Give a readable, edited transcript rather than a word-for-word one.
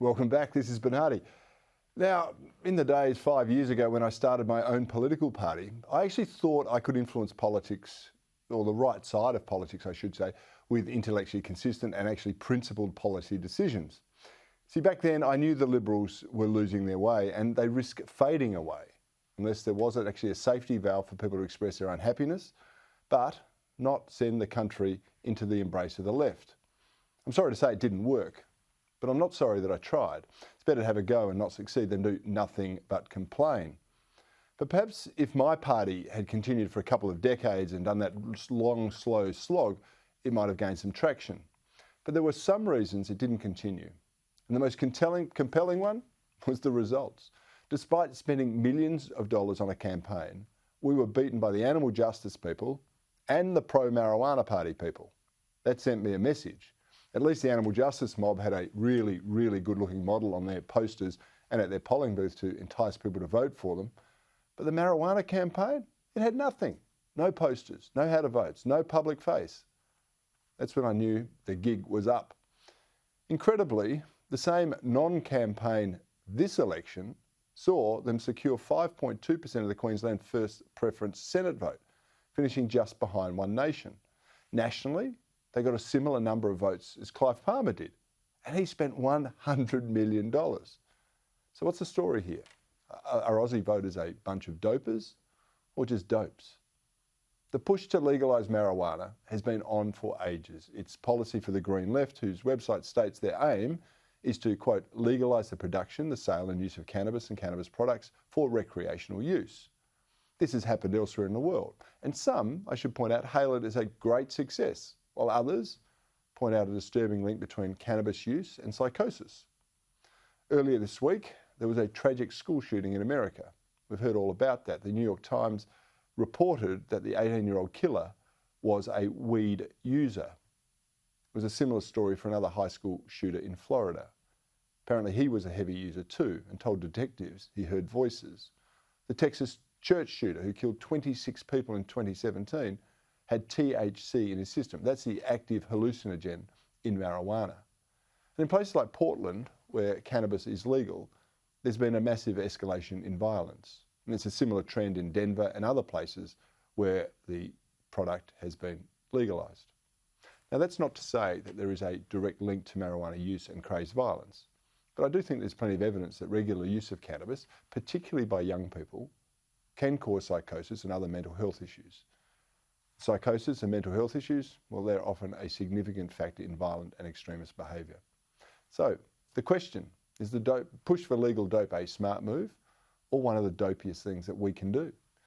Welcome back. This is Bernardi. Now, in the days 5 years ago when I started my own political party, I actually thought I could influence politics, or the right side of politics, I should say, with intellectually consistent and actually principled policy decisions. See, back then I knew the Liberals were losing their way and they risked fading away unless there wasn't actually a safety valve for people to express their unhappiness, but not send the country into the embrace of the left. I'm sorry to say it didn't work, but I'm not sorry that I tried. It's better to have a go and not succeed than do nothing but complain. But perhaps if my party had continued for a couple of decades and done that long, slow slog, it might have gained some traction. But there were some reasons it didn't continue. And the most compelling one was the results. Despite spending millions of dollars on a campaign, we were beaten by the animal justice people and the pro-marijuana party people. That sent me a message. At least the animal justice mob had a really, really good-looking model on their posters and at their polling booth to entice people to vote for them. But the marijuana campaign, it had nothing. No posters, no how to votes, no public face. That's when I knew the gig was up. Incredibly, the same non-campaign this election saw them secure 5.2% of the Queensland First Preference Senate vote, finishing just behind One Nation. Nationally, they got a similar number of votes as Clive Palmer did, and he spent $100 million. So what's the story here? Are Aussie voters a bunch of dopers or just dopes? The push to legalise marijuana has been on for ages. It's policy for the Green Left, whose website states their aim is to, quote, legalise the production, the sale and use of cannabis and cannabis products for recreational use. This has happened elsewhere in the world, and some, I should point out, hail it as a great success, while others point out a disturbing link between cannabis use and psychosis. Earlier this week, there was a tragic school shooting in America. We've heard all about that. The New York Times reported that the 18-year-old killer was a weed user. It was a similar story for another high school shooter in Florida. Apparently he was a heavy user too and told detectives he heard voices. The Texas church shooter who killed 26 people in 2017 had THC in his system. That's the active hallucinogen in marijuana. And in places like Portland, where cannabis is legal, there's been a massive escalation in violence. And it's a similar trend in Denver and other places where the product has been legalised. Now, that's not to say that there is a direct link to marijuana use and crazed violence, but I do think there's plenty of evidence that regular use of cannabis, particularly by young people, can cause psychosis and other mental health issues. Psychosis and mental health issues, well, they're often a significant factor in violent and extremist behaviour. So, the question, is the push for legal dope a smart move or one of the dopiest things that we can do?